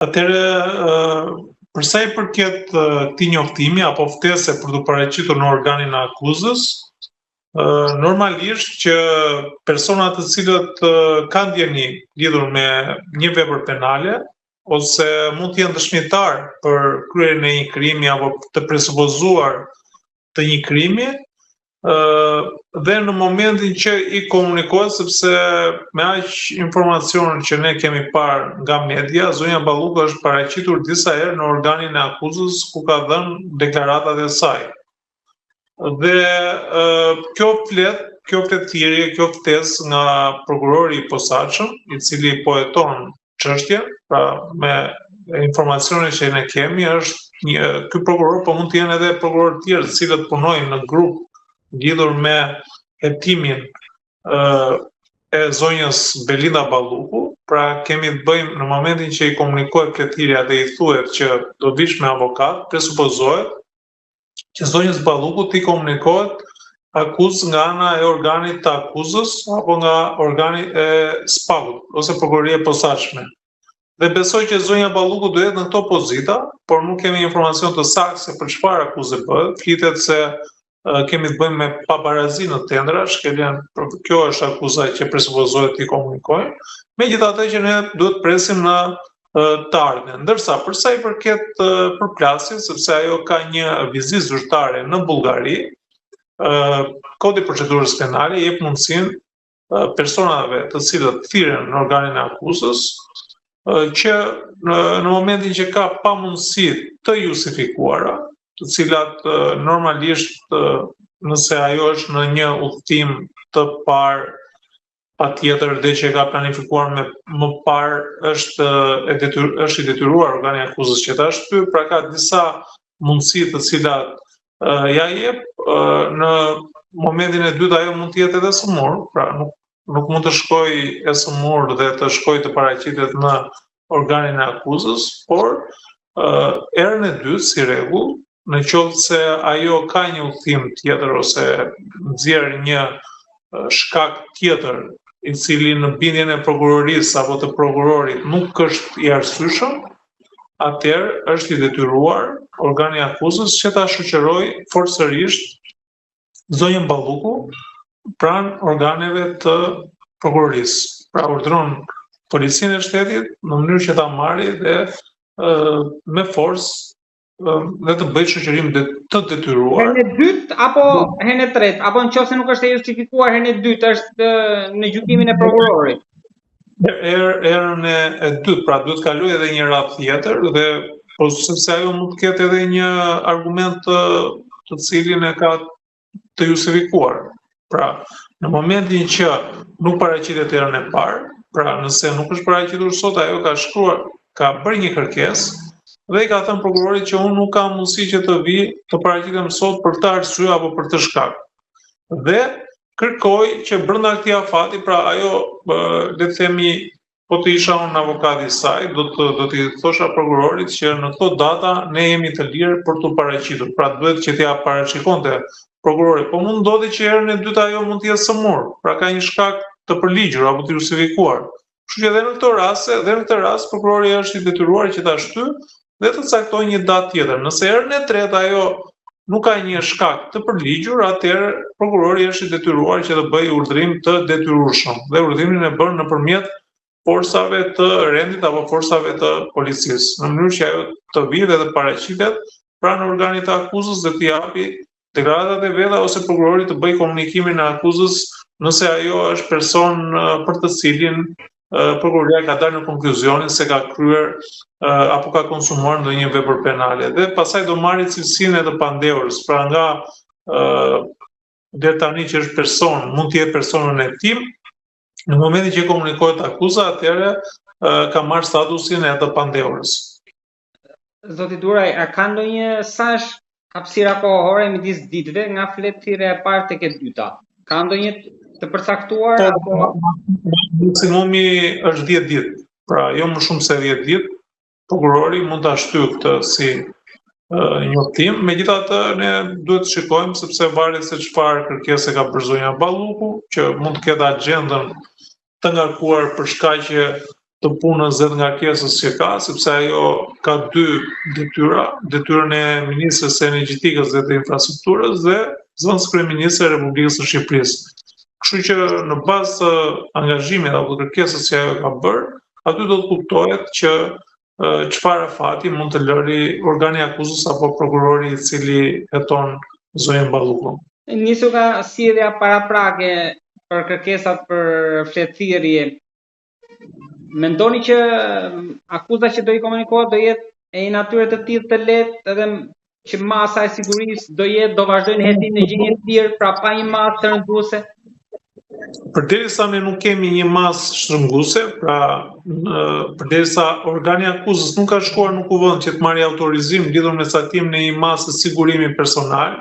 Atëherë, përsa i përket këtij njoftimi apo ftese për të paraqitur në organin e akuzës, normalisht që personat të cilët kanë ndjeni lidhur me një vepër penale ose mund të jenë dëshmitar për kryerjen e një krimi apo të presupozuar të një krimi, dhe në momentin që i komunikohet, sepse me aq informacionin që ne kemi parë nga media, zonja Balluku është paraqitur disa herë në organin e akuzës ku ka dhënë deklaratat e saj. Dhe kjo fletëthirrje, kjo ftesë nga prokurori i posaçëm, i cili po heton çështjen, pra me informacionet që ne kemi, është ky prokuror, po mund të jenë edhe prokurorë të tjerë, të cilët punojnë në grup lidhur me hetimin e zonjës Belinda Balluku. Pra kemi të bëjmë në momentin që i komunikohet fletëthirrja dhe i thuhet që do vish me avokat, presupozohet që zonjës Balluku t'i komunikohet akuzë nga ana e organit të akuzës apo nga organi e SPAK-ut ose prokuroria e posaçme. Dhe besoj që zonja Balluku do jetë në këto pozita, por nuk kemi informacion të saktë se për çfarë akuzë bëhet. Flitet se kemi të bëjmë me pabarazi në tendra, shkeljen, kjo është akuza që presupozohet t'i komunikojnë. Megjithatë që ne duhet presim në të ardhmen. Ndërsa përsa i përket përplasjes, sepse ajo ka një vizitë zyrtare në Bullgari, Kodi i procedurës penale jep mundësinë personave të cilët thirren në organin e akuzës që në momentin që ka pamundësi të justifikuara, të cilat normalisht nëse ajo është në një udhëtim të parë, patjetër dhe që e ka planifikuar më parë, është i detyruar organi i akuzës që ta shtyp, pra ka disa mundësi të cilat ja jep. Në momentin e dytë ajo mund të jetë edhe sëmurë, pra nuk mund të shkojë e sëmurë dhe të shkojë të paraqitet në organin e akuzës, por erën e dytë si rregull, në qoftë se ajo ka një udhëtim tjetër ose nxjerr një shkak tjetër i cili në bindjen e prokurorisë apo të prokurorit nuk është i arsyeshëm, atëherë është i detyruar organi i akuzës që ta shoqërojë forcërisht zonjën Balluku pranë organeve të prokurorisë. Pra urdhëron policinë e shtetit në mënyrë që ta marrë dhe me forcë dhe të bëjë shoqërim të detyruar. Herën e dytë apo herën e tretë, apo nëse nuk është e justifikuar herën e dytë është në gjykimin e prokurorit. Herën e dytë, pra duhet kaloj edhe një radhë tjetër dhe po sepse ajo mund të ketë edhe një argument të cilin e ka të justifikuar. Pra, në momentin që nuk paraqitet herën e parë, pra nëse nuk është paraqitur sot, ajo ka shkruar, ka bërë një kërkesë dhe i ka thënë prokurorit që unë nuk kam mundësi që të vi të paraqitem sot për të arsye apo për të shkak. Dhe kërkoi që brenda këtij afati, pra ajo le të themi, po të isha unë avokati i saj, do t'i thosha prokurorit që në këto data ne jemi të lirë për t'u paraqitur. Pra duhet që t'ja paraqikonte prokurorit, po mund ndodhi që herën e dytë ajo mund të jetë sëmurë, pra ka një shkak të përligjur apo të justifikuar. Kështu që edhe në këtë rast prokurori është i detyruar që ta shtyjë dhe të caktojë një datë tjetër. Nëse herën e tretë ajo nuk ka një shkak të përligjur, atëherë prokurori është i detyruar që të bëjë urdhërim të detyrueshëm. Dhe urdhrimin e bën nëpërmjet forcave të rendit apo forcave të policisë, në mënyrë që ajo të vijë dhe të paraqitet pranë organit të akuzës dhe të japi deklaratat e veta ose prokurori të bëjë komunikimin e akuzës nëse ajo është person për të cilin prokuroria ka dalë në konkluzionin se ka kryer apo ka konsumuar ndonjë vepër penale. Dhe pastaj do marrë cilësinë e të pandehurës, pra nga deri tani që është person, mund të jetë personën e tim, në momentin që komunikohet akuza, atëherë ka marrë statusin e të pandehurës. Zoti Duraj, a ka ndonjë sash hapësira kohore midis ditëve nga fletëthirrja e parë tek e dyta? Ka ndonjë të përcaktuar apo maksimumi është 10 ditë. Pra, jo më shumë se 10 ditë. Prokurori mund ta shtyjë këtë si njoftim. Megjithatë, ne duhet të shikojmë sepse varet se çfarë kërkese ka bërë zonja Balluku, që mund të ketë agjendën të ngarkuar për shkaqe të punës dhe nga kërkesës që ka, sepse ajo ka dy detyra, detyrën e Ministrës së Energjetikës dhe të Infrastrukturës dhe zëvendës kryeministri i Republikës së Shqipërisë. Kështu që në bazë të angazhimit apo të kërkesës që ajo ka bërë, aty do të kuptohet që çfarë fati mund të lëri organi akuzës apo prokurori i cili heton zonën Ballukun. Nisu nga sjellja paraprake për kërkesat për fletëthirrje. Mendoni që akuza që do i komunikohet do jetë e një natyre të tillë të lehtë edhe që masa e sigurisë do vazhdojnë hetin në gjendje të tillë, pra pa një masë shtrënguese? Përderisa ne nuk kemi një masë shtrënguese, pra përderisa organi akuzës nuk ka shkuar në kuvend që të marrë autorizim lidhur me caktimin e një mase sigurimi personal,